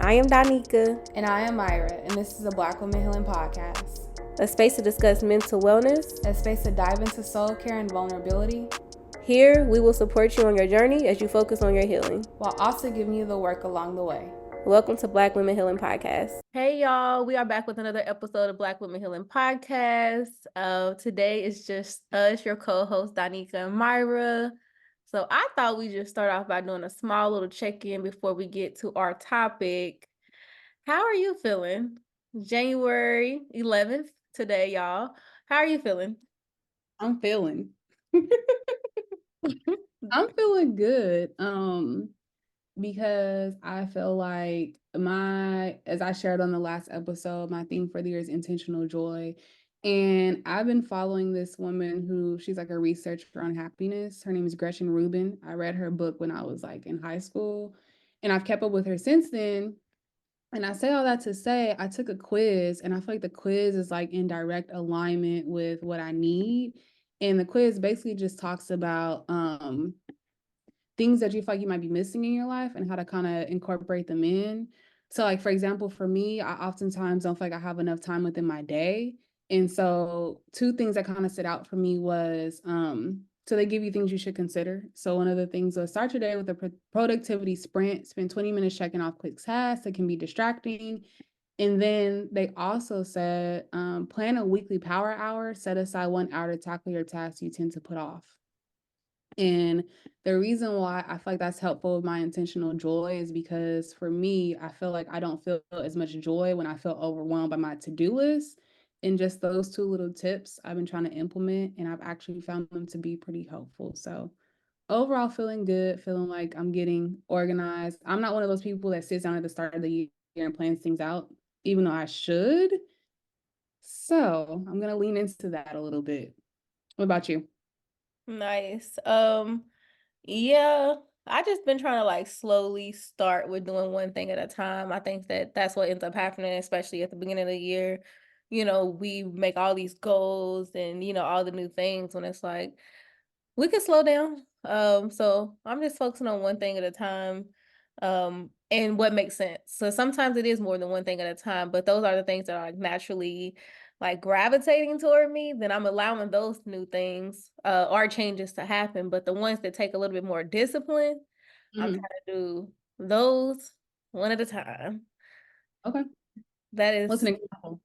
I am Donika. And I am Myra, and this is a Black Women Healing Podcast. A space to discuss mental wellness. A space to dive into soul care and vulnerability. Here, we will support you on your journey as you focus on your healing, while also giving you the work along the way. Welcome to Black Women Healing Podcast. Hey, y'all. We are back with another episode of Black Women Healing Podcast. Today is just us, your co-host, Donika and Myra. So I thought we'd just start off by doing a small little check-in before we get to our topic. How are you feeling? January 11th today, y'all. How are you feeling? I'm feeling. I'm feeling good. Because I feel like as I shared on the last episode, my theme for the year is intentional joy. And I've been following this woman she's like a researcher on happiness. Her name is Gretchen Rubin. I read her book when I was like in high school, and I've kept up with her since then. And I say all that to say, I took a quiz, and I feel like the quiz is like in direct alignment with what I need. And the quiz basically just talks about things that you feel like you might be missing in your life and how to kind of incorporate them in. So like, for example, for me, I oftentimes don't feel like I have enough time within my day. And so two things that kind of stood out for me was, so they give you things you should consider. So one of the things was start your day with a productivity sprint, spend 20 minutes checking off quick tasks that can be distracting. And then they also said, plan a weekly power hour, set aside 1 hour to tackle your tasks you tend to put off. And the reason why I feel like that's helpful with my intentional joy is because for me, I feel like I don't feel as much joy when I feel overwhelmed by my to-do list. And just those two little tips I've been trying to implement, and I've actually found them to be pretty helpful. So overall, feeling good, feeling like I'm getting organized. I'm not one of those people that sits down at the start of the year and plans things out, even though I should. So I'm going to lean into that a little bit. What about you? Nice. Yeah, I just been trying to like slowly start with doing one thing at a time. I think that that's what ends up happening, especially at the beginning of the year. You know, we make all these goals and, you know, all the new things when it's like, we can slow down. So I'm just focusing on one thing at a time, and what makes sense. So sometimes it is more than one thing at a time, but those are the things that are like naturally like gravitating toward me. Then I'm allowing those new things, or changes to happen. But the ones that take a little bit more discipline, I'm trying to do those one at a time. Okay. That is what's an example?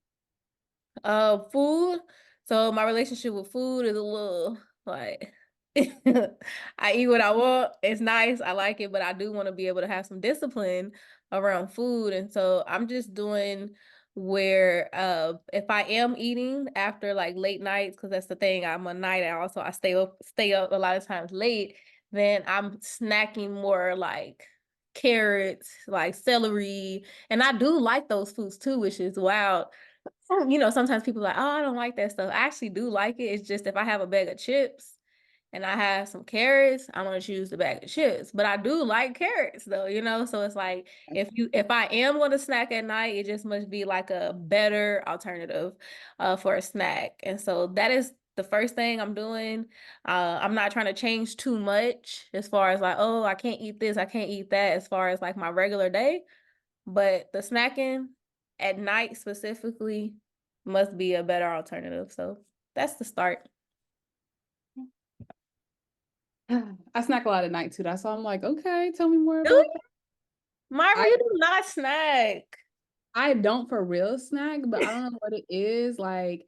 Food. So my relationship with food is a little like I eat what I want. It's nice. I like it, but I do want to be able to have some discipline around food. And so I'm just doing where if I am eating after like late nights, because that's the thing, I'm a night owl, so I stay up a lot of times late, then I'm snacking more like carrots, like celery. And I do like those foods too, which is wild. You know, sometimes people are like, oh, I don't like that stuff. I actually do like it. It's just if I have a bag of chips and I have some carrots, I'm gonna choose the bag of chips. But I do like carrots though, you know. So it's like if I am gonna snack at night, it just must be like a better alternative for a snack. And so that is the first thing I'm doing. I'm not trying to change too much as far as like, oh, I can't eat this, I can't eat that, as far as like my regular day. But the snacking at night specifically must be a better alternative. So that's the start. I snack a lot at night too. That's why I'm like, okay, tell me more about that. Myra, you do not snack. I don't for real snack, but I don't know what it is. Like,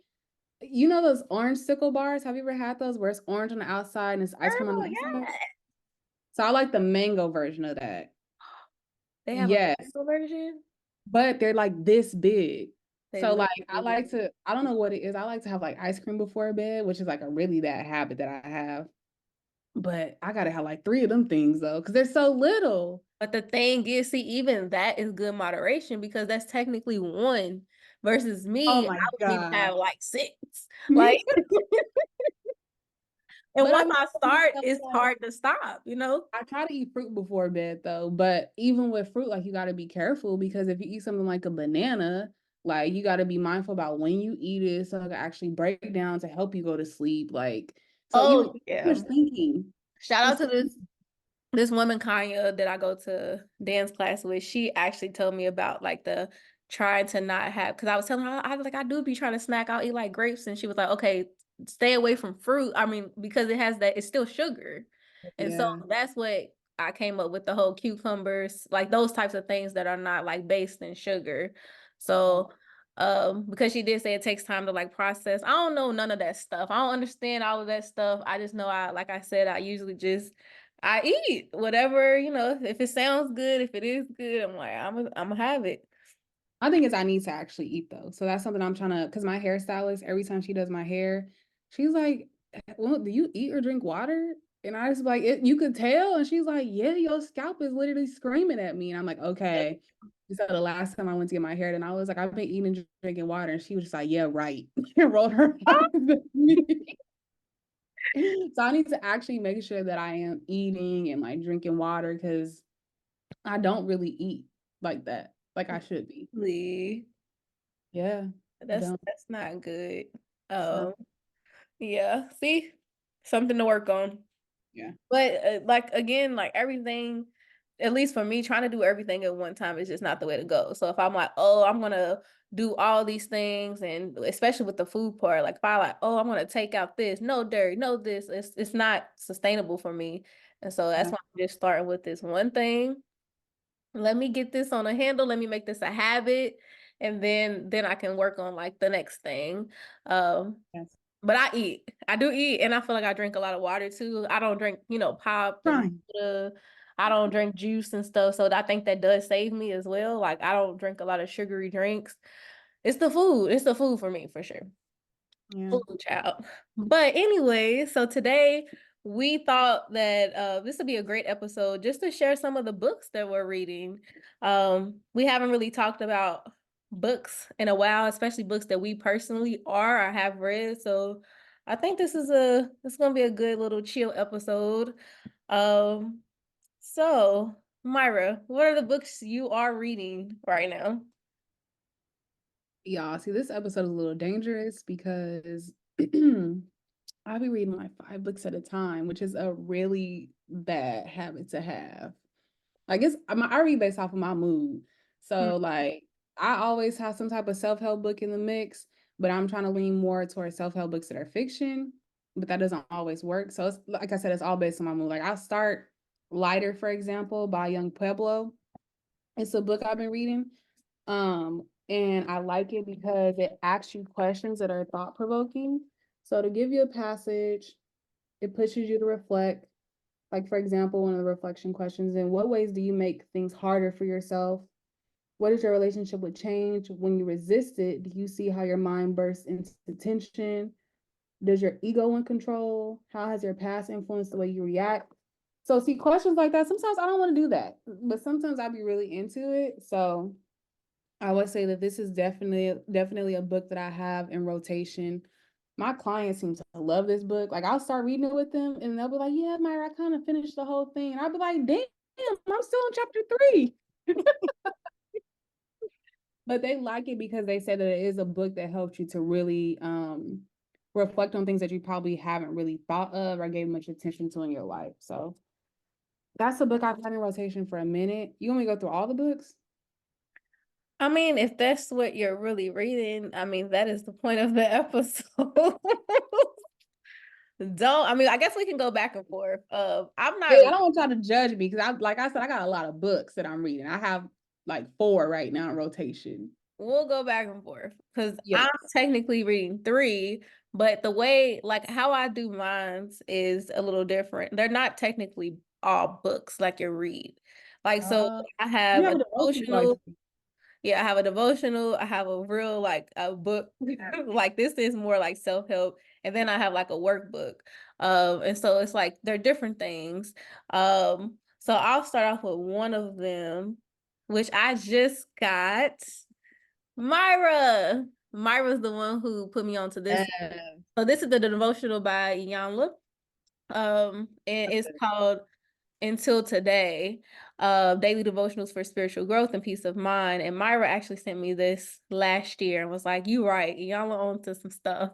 you know those orange sickle bars? Have you ever had those where it's orange on the outside and it's ice cream on the inside? So I like the mango version of that. They have a mango version? But they're like this big. So like I don't know what it is. I like to have like ice cream before bed, which is like a really bad habit that I have. But I gotta have like 3 of them things though, because they're so little. But the thing is, see, even that is good moderation, because that's technically 1 versus me. Oh my I would need to have like 6. Like, and once I start, it's hard to stop, you know? I try to eat fruit before bed though, but even with fruit, like you got to be careful, because if you eat something like a banana, like you got to be mindful about when you eat it so it can actually break down to help you go to sleep. Like, so you're thinking. Shout out to this this woman, Kanya, that I go to dance class with, she actually told me about like the trying to not have, because I was telling her, I was like, I do be trying to snack, I'll eat like grapes. And she was like, okay, stay away from fruit. I mean, because it has that, it's still sugar. And so Yeah. that's what I came up with, the whole cucumbers, like those types of things that are not like based in sugar. So because she did say it takes time to like process. I don't know none of that stuff. I don't understand all of that stuff. I just know like I said, I usually just I eat whatever, if it sounds good, if it is good, I'm like, I'm gonna have it. I think I need to actually eat though. So that's something I'm trying to, because my hairstylist, every time she does my hair, she's like, well, do you eat or drink water? And I was like, you could tell. And she's like, yeah, your scalp is literally screaming at me. And I'm like, okay. So the last time I went to get my hair done, I was like, I've been eating and drinking water. And she was just like, yeah, right. And rolled her eyes at me. So I need to actually make sure that I am eating and like drinking water because I don't really eat like that, like I should be. Lee. Yeah, I That's don't. that's not good. It's not. Yeah. See, something to work on. Yeah. But like again, like everything, at least for me, trying to do everything at one time is just not the way to go. So if I'm like, oh, I'm gonna do all these things, and especially with the food part, like if I like, oh, I'm gonna take out this, no dairy, no this, it's not sustainable for me. And so that's Yeah. why I'm just starting with this one thing. Let me get this on a handle. Let me make this a habit, and then I can work on like the next thing. Yes. But I eat. I do eat, and I feel like I drink a lot of water too. I don't drink, pop and Fine. soda. I don't drink juice and stuff. So I think that does save me as well. Like I don't drink a lot of sugary drinks. It's the food. It's the food for me for sure. Yeah. Food child. But anyway, so today we thought that this would be a great episode just to share some of the books that we're reading. We haven't really talked about books in a while, especially books that we personally are or have read. So I think it's gonna be a good little chill episode. Um, so Myra, what are the books you are reading right now? Y'all, see, this episode is a little dangerous because I'll be reading like 5 books at a time, which is a really bad habit to have. Like I read based off of my mood. Hmm. So like I always have some type of self-help book in the mix, but I'm trying to lean more towards self-help books that are fiction, but that doesn't always work. So it's like I said, it's all based on my mood. Like I'll start Lighter, for example, by Young Pueblo. It's a book I've been reading. And I like it because it asks you questions that are thought-provoking. So to give you a passage, it pushes you to reflect. Like, for example, one of the reflection questions: in what ways do you make things harder for yourself? What is your relationship with change? When you resist it, do you see how your mind bursts into tension? Does your ego want control? How has your past influenced the way you react? So, see, questions like that, sometimes I don't want to do that, but sometimes I'd be really into it. So, I would say that this is definitely a book that I have in rotation. My clients seem to love this book. Like I'll start reading it with them and they'll be like, yeah, Myra, I kind of finished the whole thing. And I'll be like, damn, I'm still in chapter 3. But they like it because they say that it is a book that helps you to really reflect on things that you probably haven't really thought of or gave much attention to in your life. So that's a book I've had in rotation for a minute. You want me to go through all the books? I mean, if that's what you're really reading, I mean, that is the point of the episode. Don't, I mean, I guess we can go back and forth. I'm Yeah, not, I don't want y'all to judge me because like I said, I got a lot of books that I'm reading. I have like 4 right now in rotation. we'll go back and forth because Yes. I'm technically reading 3, but the way, like, how I do mines is a little different. They're not technically all books like you read. Like, so I You have have a a devotional like devotional. Yeah, I have a devotional. I have a real like a book. Like this is more like self-help. And then I have like a workbook. And so it's like they're different things. So I'll start off with one of them, which I just got. Myra. Myra's the one who put me onto this. that. So this is the devotional by Iyanla. And it's called Until Today, daily devotionals for spiritual growth and peace of mind. And Myra actually sent me this last year and was like, you right, y'all are on to some stuff.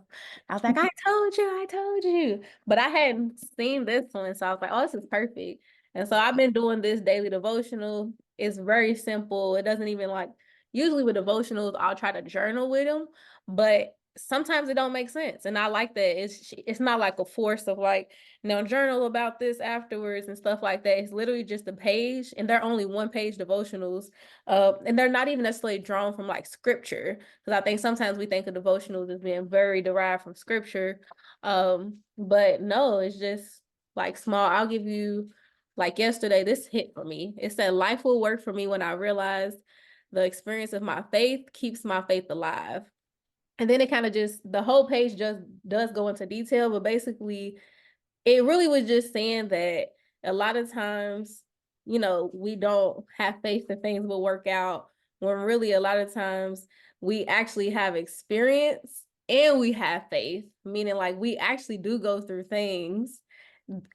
I was like, I told you. But I hadn't seen this one. So I was like, oh, this is perfect. And so I've been doing this daily devotional. It's very simple. It doesn't even like, usually with devotionals, I'll try to journal with them, but sometimes it don't make sense. And I like that it's not like a force of like, journal about this afterwards and stuff like that. It's literally just a page, and they're only 1-page devotionals. And they're not even necessarily drawn from like scripture, because I think sometimes we think of devotionals as being very derived from scripture. But no, it's just like small. I'll give you, like yesterday, this hit for me. It said, life will work for me when I realize the experience of my faith keeps my faith alive. And then it kind of just, the whole page just does go into detail, but basically it really was just saying that a lot of times, we don't have faith that things will work out, when really a lot of times we actually have experience and we have faith, meaning like we actually do go through things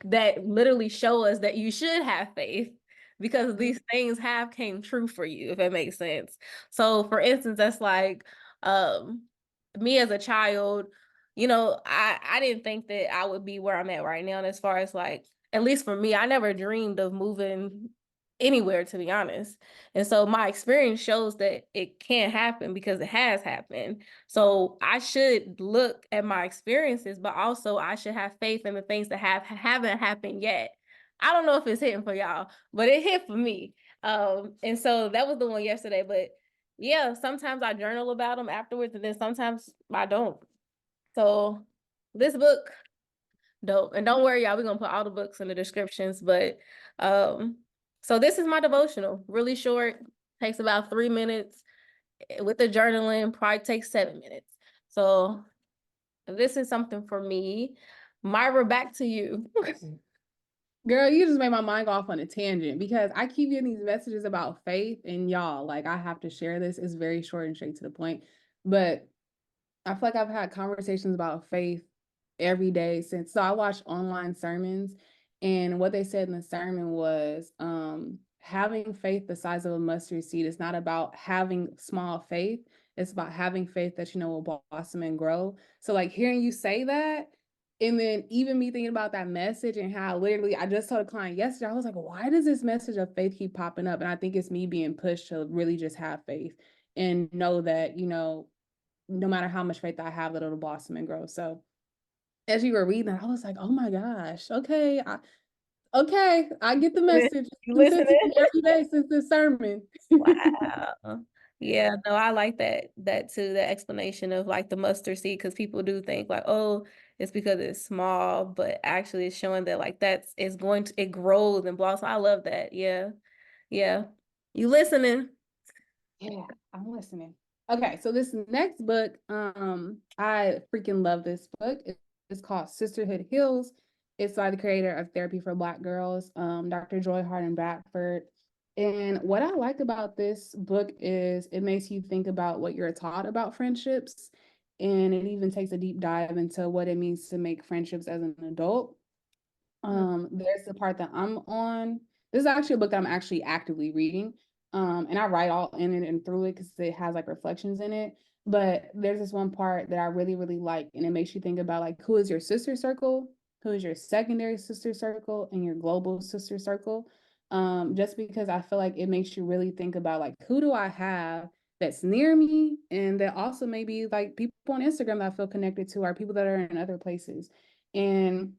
that literally show us that you should have faith, because these things have came true for you, if that makes sense. So for instance, that's like me as a child, I didn't think that I would be where I'm at right now. And as far as like, at least for me, I never dreamed of moving anywhere, to be honest. And so my experience shows that it can happen, because it has happened. So I should look at my experiences, but also I should have faith in the things that haven't happened yet. I don't know if it's hitting for y'all, but it hit for me. And so that was the one yesterday. But yeah, sometimes I journal about them afterwards, and then sometimes I don't. So this book, dope. And don't worry, y'all, we're gonna put all the books in the descriptions. But so this is my devotional. Really short, takes about 3 minutes. With the journaling, probably takes 7 minutes. So this is something for me. Myra, back to you. Girl, you just made my mind go off on a tangent, because I keep getting these messages about faith, and y'all, like, I have to share this. It's very short and straight to the point. But I feel like I've had conversations about faith every day since. So I watched online sermons, and what they said in the sermon was having faith the size of a mustard seed. It's not about having small faith. It's about having faith that will blossom and grow. So like hearing you say that, and then even me thinking about that message and how literally I just told a client yesterday, I was like, why does this message of faith keep popping up? And I think it's me being pushed to really just have faith and know that, no matter how much faith I have, that it'll blossom and grow. So as you were reading that, I was like, oh my gosh, okay, I get the message. You It's been sent to listening? me every day since this sermon. Wow. Yeah, no, I like that too, that explanation of like the mustard seed, because people do think like, oh, it's because it's small, but actually it's showing that like it grows and blossoms. I love that. Yeah. Yeah. You listening? Yeah, I'm listening. Okay, so this next book, I freaking love this book. It's called Sisterhood Heals. It's by the creator of Therapy for Black Girls, Dr. Joy Harden Bradford. And what I like about this book is it makes you think about what you're taught about friendships. And it even takes a deep dive into what it means to make friendships as an adult. There's the part that I'm on. This is actually a book that I'm actually actively reading. And I write all in it and through it because it has like reflections in it. But there's this one part that I really, really like, and it makes you think about like who is your sister circle, who is your secondary sister circle, and your global sister circle. Just because I feel like it makes you really think about like who do I have that's near me, and that also maybe like people on Instagram that I feel connected to, are people that are in other places. And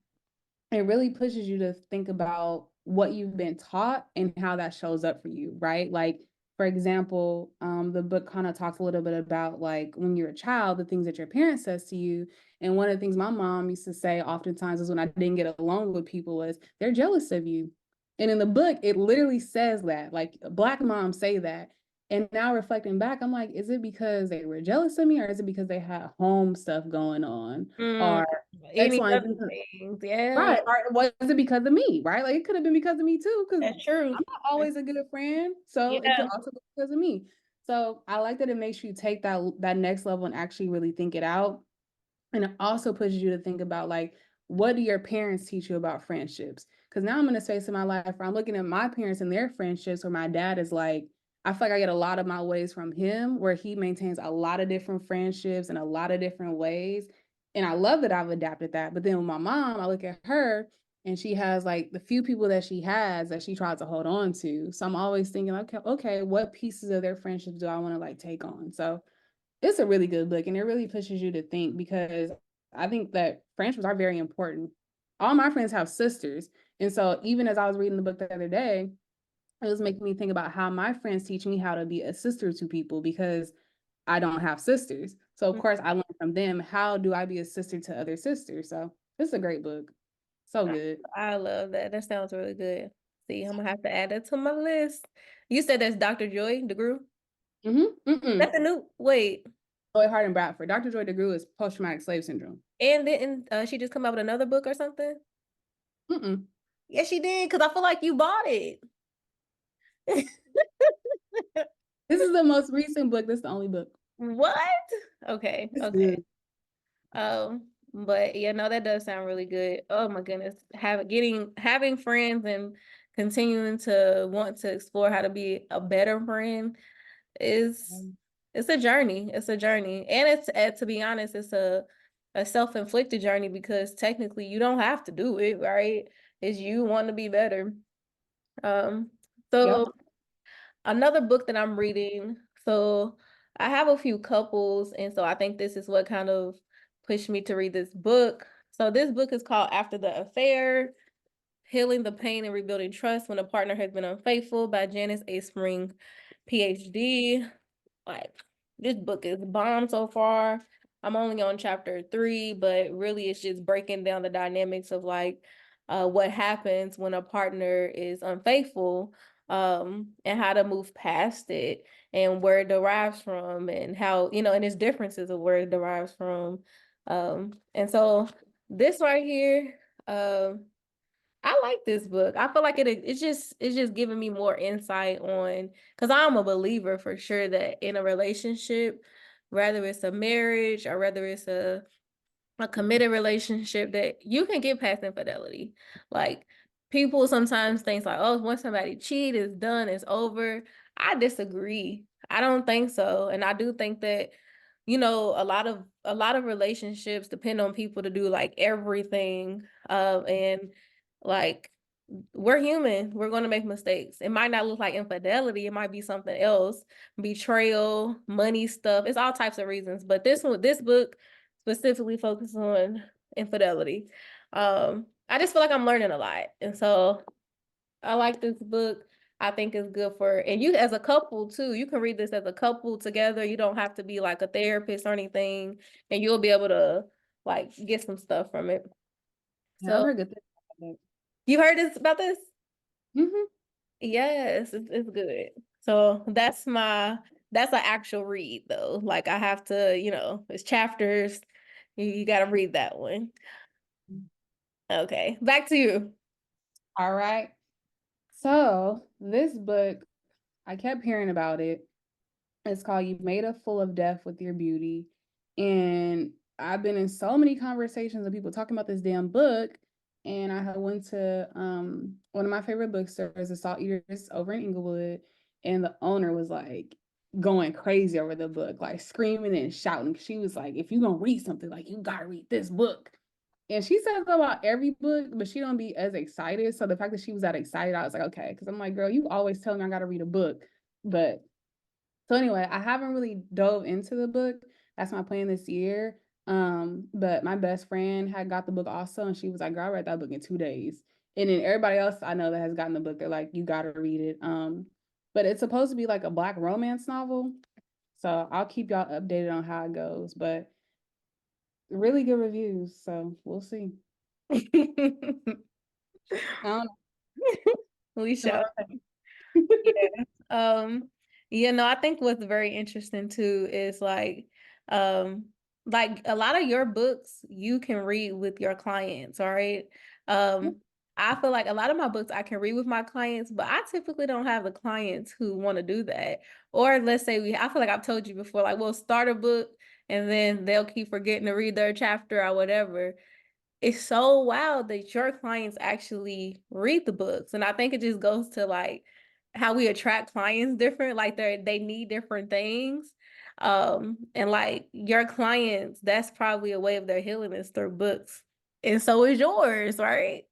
it really pushes you to think about what you've been taught and how that shows up for you, right? Like, for example, the book kind of talks a little bit about like when you're a child, the things that your parents says to you. And one of the things my mom used to say oftentimes is when I didn't get along with people was they're jealous of you. And in the book, it literally says that, like Black moms say that. And now reflecting back, I'm like, is it because they were jealous of me, or is it because they had home stuff going on, Mm, or X, any Y, and other Z? things? Yeah, Right. Or was it because of me? Right. Like it could have been because of me too, because that's true. I'm not always a good friend. So it could Yeah. also be because of me. So I like that it makes you take that next level and actually really think it out. And it also pushes you to think about like, what do your parents teach you about friendships? Because now I'm in a space in my life where I'm looking at my parents and their friendships, where my dad is like, I feel like I get a lot of my ways from him, where he maintains a lot of different friendships in a lot of different ways. And I love that I've adapted that. But then with my mom, I look at her and she has like the few people that she has that she tries to hold on to. So I'm always thinking, okay, what pieces of their friendships do I want to like take on? So it's a really good book, and it really pushes you to think, because I think that friendships are very important. All my friends have sisters, and so even as I was reading the book the other day, it was making me think about how my friends teach me how to be a sister to people, because I don't have sisters. So of course I learned from them, how do I be a sister to other sisters? So it's a great book. So good. I love that. That sounds really good. See, I'm gonna have to add that to my list. You said that's Dr. Joy DeGruy? Mm-hmm. That's a new, wait. Joy Hart and Bradford. Dr. Joy DeGruy is post-traumatic slave syndrome. And didn't she just come out with another book or something? Mm-mm. Yes, she did, because I feel like you bought it. This is the most recent book. This is the only book. What? Okay, It's okay. good. But yeah, no, that does sound really good. Oh my goodness. Having friends and continuing to want to explore how to be a better friend is it's a journey. It's a journey. And it's to be honest, it's a self-inflicted journey, because technically you don't have to do it, right? It's you want to be better. Um, Yep. so another book that I'm reading. So I have a few couples, and so I think this is what kind of pushed me to read this book. So this book is called After the Affair: Healing the Pain and Rebuilding Trust When a Partner Has Been Unfaithful, by Janice A. Spring, PhD. Like, this book is bomb so far. I'm only on chapter 3, but really it's just breaking down the dynamics of like what happens when a partner is unfaithful, and how to move past it, and where it derives from, and how, and its differences of where it derives from. And so this right here, I like this book. I feel like it's just giving me more insight on, because I'm a believer for sure that in a relationship, whether it's a marriage or whether it's a committed relationship, that you can get past infidelity. Like, people sometimes think like, oh, once somebody cheat, it's done, it's over. I disagree. I don't think so. And I do think that, a lot of relationships depend on people to do like everything. And like, we're human. We're going to make mistakes. It might not look like infidelity. It might be something else, betrayal, money stuff. It's all types of reasons. But this book specifically focuses on infidelity. I just feel like I'm learning a lot. And so I like this book. I think it's good and you as a couple too, you can read this as a couple together. You don't have to be like a therapist or anything, and you'll be able to like get some stuff from it. Yeah, I've So heard good things you heard about this? about it. Yes, it's good. So that's an actual read though. Like, I have to, it's chapters. You got to read that one. Okay, back to you. All right. So this book, I kept hearing about it. It's called "You Made a Fool of Death with Your Beauty," and I've been in so many conversations of people talking about this damn book. And I had went to one of my favorite bookstores, the Salt Eaters over in Inglewood, and the owner was like going crazy over the book, like screaming and shouting. She was like, "If you're gonna read something, like, you gotta read this book." And she says that about every book, but she don't be as excited. So the fact that she was that excited, I was like, okay, because I'm like, girl, you always tell me I gotta read a book. But so anyway, I haven't really dove into the book. That's my plan this year. But my best friend had got the book also, and she was like, girl, I read that book in 2 days. And then everybody else I know that has gotten the book, they're like, you gotta read it. But it's supposed to be like a Black romance novel. So I'll keep y'all updated on how it goes. But really good reviews. So we'll see. I don't We know. shall. Yeah. I think what's very interesting too is like a lot of your books you can read with your clients, all right? I feel like a lot of my books I can read with my clients, but I typically don't have the clients who want to do that. Or let's say I feel like I've told you before, like, we'll start a book and then they'll keep forgetting to read their chapter or whatever. It's so wild that your clients actually read the books. And I think it just goes to like how we attract clients different. Like, they need different things. And like your clients, that's probably a way of their healing is through books. And so is yours, right?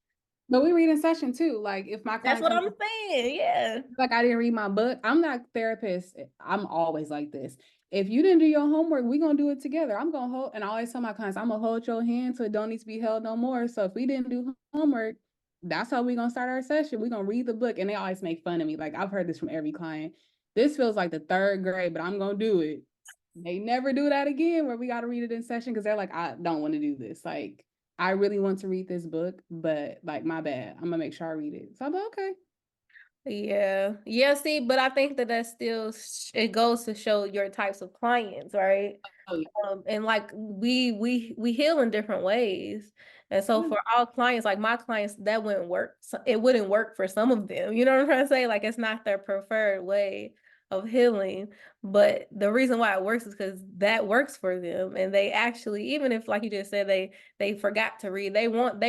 But we read in session too. Like if my That's client what comes I'm saying. Yeah. like I didn't read my book, I'm not a therapist. I'm always like this. If you didn't do your homework, we're gonna do it together. I'm gonna hold, and I always tell my clients, I'm gonna hold your hand so it don't need to be held no more. So if we didn't do homework, that's how we're gonna start our session. We're gonna read the book. And they always make fun of me. Like I've heard this from every client. This feels like the third grade, but I'm gonna do it. They never do that again where we gotta read it in session because they're like, I don't want to do this. Like I really want to read this book, but like my bad. I'm gonna make sure I read it. So I'm like, okay. Yeah. Yeah, see, but I think that still it goes to show your types of clients, right? Oh And like we heal in different ways. And so yeah. for our clients, like my clients, that wouldn't work. It wouldn't work for some of them. You know what I'm trying to say? Like it's not their preferred way of healing. But the reason why it works is because that works for them. And they actually, even if like you just said, they forgot to read, they want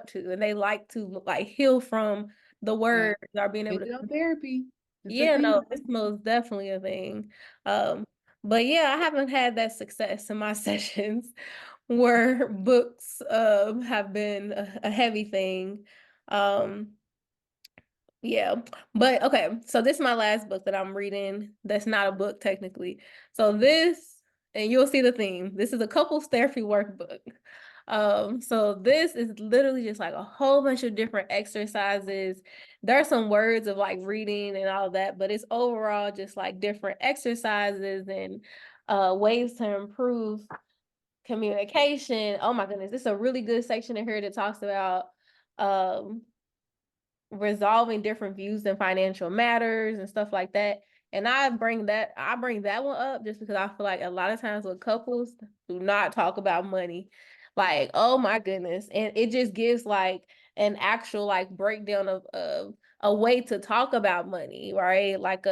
to and they like to like heal from the Yeah. words or being able to. Video therapy. It's a Yeah, thing. no, it's most definitely a thing. But yeah, I haven't had that success in my sessions where books have been a heavy thing. Um, yeah, but okay, so this is my last book that I'm reading. That's not a book technically. So this, and you'll see the theme. This is a couples therapy workbook. So this is literally just like a whole bunch of different exercises. There are some words of like reading and all that, but it's overall just like different exercises and ways to improve communication. Oh my goodness, this is a really good section in here that talks about um resolving different views in financial matters and stuff like that. And I bring that one up just because I feel like a lot of times with couples do not talk about money. Like, oh my goodness. And it just gives like an actual like breakdown of a way to talk about money, right? Like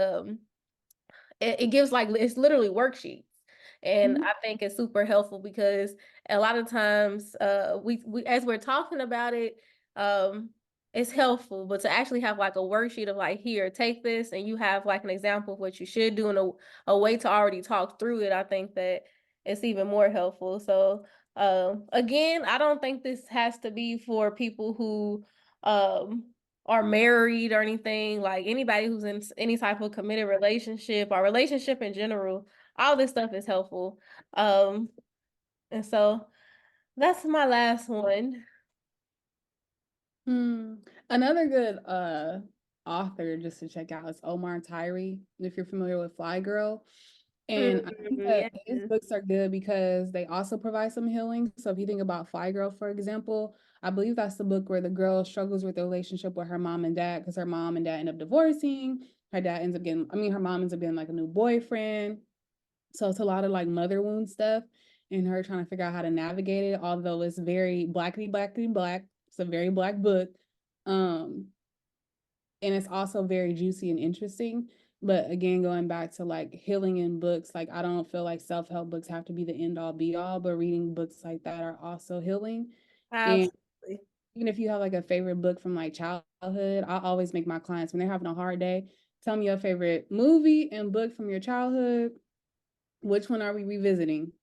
it gives like it's literally worksheets. And Mhm. I think it's super helpful because a lot of times we as we're talking about it, um it's helpful, but to actually have like a worksheet of like, here, take this, and you have like an example of what you should do and a way to already talk through it, I think that it's even more helpful. So again, I don't think this has to be for people who um are married or anything. Like anybody who's in any type of committed relationship or relationship in general, all this stuff is helpful. Um, and so that's my last one. Hmm. Another good author just to check out is Omar Tyree, if you're familiar with Fly Girl. And I think that Yes. his books are good because they also provide some healing. So if you think about Fly Girl, for example, I believe that's the book where the girl struggles with the relationship with her mom and dad because her mom and dad end up divorcing. Her dad ends up getting, I mean, her mom ends up getting like a new boyfriend. So it's a lot of like mother wound stuff and her trying to figure out how to navigate it, although it's very blackity black. It's a very black book. Um, and it's also very juicy and interesting. But again, going back to like healing in books, like I don't feel like self-help books have to be the end all be all, but reading books like that are also healing. And Absolutely. even if you have like a favorite book from like childhood, I always make my clients when they're having a hard day, tell me your favorite movie and book from your childhood. Which one are we revisiting?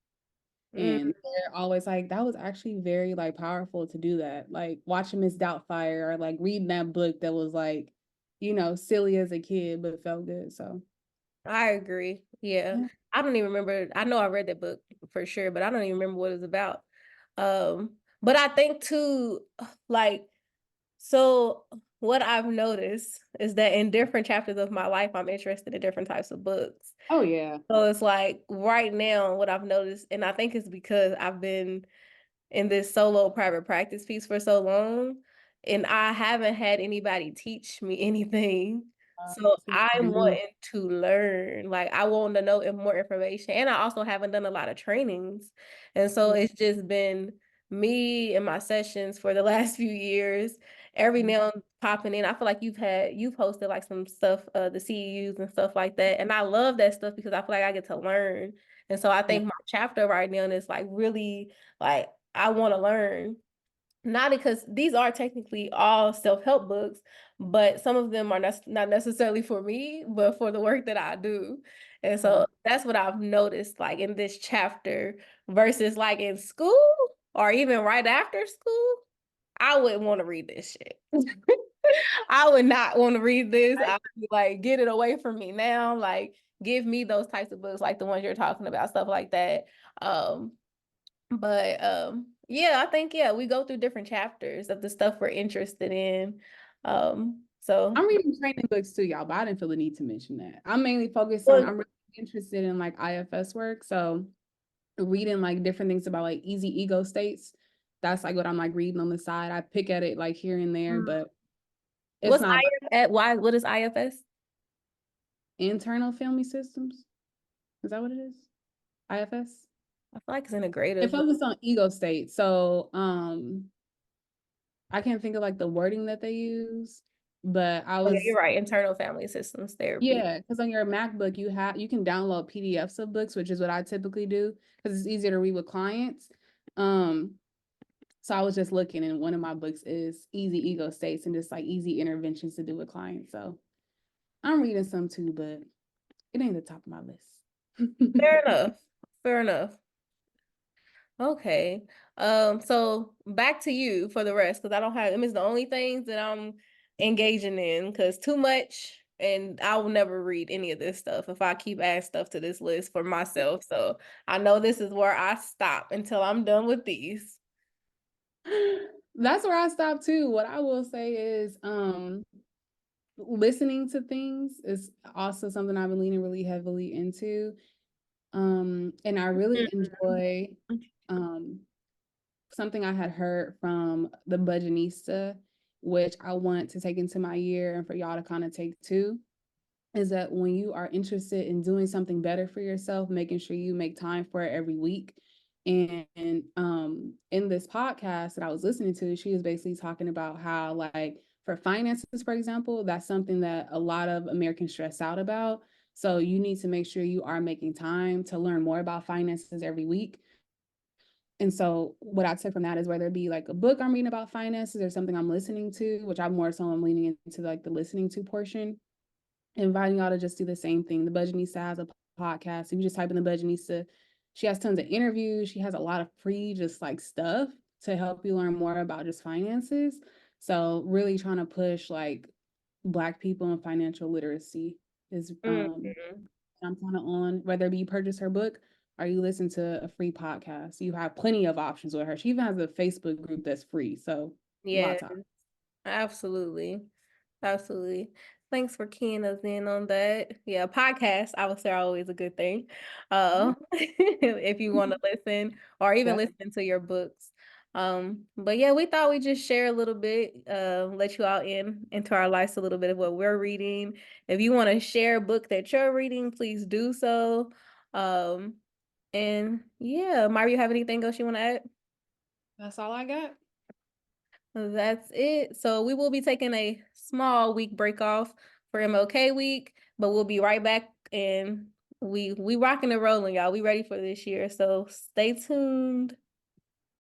Mm, And they're always like, that was actually very like powerful to do that. Like watching Miss Doubtfire or like reading that book that was like, silly as a kid, but felt good. So I agree. Yeah. yeah. I don't even remember. I know I read that book for sure, but I don't even remember what it was about. But I think too, like, so what I've noticed is that in different chapters of my life, I'm interested in different types of books. Oh yeah. So it's like right now, what I've noticed, and I think it's because I've been in this solo private practice piece for so long, and I haven't had anybody teach me anything. So So you I'm do. wanting to learn. Like I want to know more information. And I also haven't done a lot of trainings. And so it's just been me and my sessions for the last few years. Every now and popping in. I feel like you've hosted like some stuff, the CEUs and stuff like that. And I love that stuff because I feel like I get to learn. And so I Yeah. think my chapter right now is like really like I want to learn. Not because these are technically all self-help books, but some of them are not necessarily for me, but for the work that I do. And Yeah. so that's what I've noticed like in this chapter versus like in school or even right after school. I wouldn't want to read this shit. I would not want to read this. I would be like, get it away from me now. Like, give me those types of books, like the ones you're talking about, stuff like that. Um, yeah, I think we go through different chapters of the stuff we're interested in. So I'm reading training books too, y'all, but I didn't feel the need to mention that. I'm mainly focused on, well, I'm really interested in like IFS work. So reading like different things about like easy ego states. That's like what I'm like reading on the side. I pick at it like here and there, but it's what's not IFS? Why? What is IFS? internal family systems. Is that what it is? IFS? I feel like it's It integrative. focuses on ego state. So I can't think of like the wording that they use, but I Oh, yeah, was you're right. Internal family systems therapy. yeah, because on your MacBook you can download PDFs of books, which is what I typically do because it's easier to read with clients. Um, so I was just looking, and one of my books is Easy Ego States and just like easy interventions to do with clients. So I'm reading some too, but it ain't the top of my list. Fair enough. Fair enough. Okay. So back to you for the rest, because I don't have them is the only things that I'm engaging in, because too much, and I will never read any of this stuff if I keep adding stuff to this list for myself. So I know this is where I stop until I'm done with these. That's where I stop too. What I will say is listening to things is also something I've been leaning really heavily into. And I really enjoy something I had heard from the Budgetnista, which I want to take into my year and for y'all to kind of take too, is that when you are interested in doing something better for yourself, making sure you make time for it every week. And in this podcast that I was listening to, she was basically talking about how, like, for finances, for example, that's something that a lot of Americans stress out about. So you need to make sure you are making time to learn more about finances every week. And so what I took from that is whether it be like a book I'm reading about finances or something I'm listening to, which I'm more so I'm leaning into like the listening to portion, inviting y'all to just do the same thing. The Budgetnista has a podcast. If you just type in the Budgetnista, she has tons of interviews. She has a lot of free just like stuff to help you learn more about just finances. So really trying to push like Black people and financial literacy is Mhm. I'm kind of on, whether it be you purchase her book or you listen to a free podcast. You have plenty of options with her. She even has a Facebook group that's free. So Yeah, lots of absolutely. Absolutely. Thanks for keying us in on that. Yeah, podcasts, I would say, are always a good thing. If you want to listen or even yeah. listen to your books. But yeah, we thought we'd just share a little bit, let you all into our lives a little bit of what we're reading. If you want to share a book that you're reading, please do so. Um, and yeah, Mario, you have anything else you want to add? That's all I got. That's it. So we will be taking a small week break off for MLK week, but we'll be right back, and we rocking and rolling, y'all. We ready for this year. So stay tuned.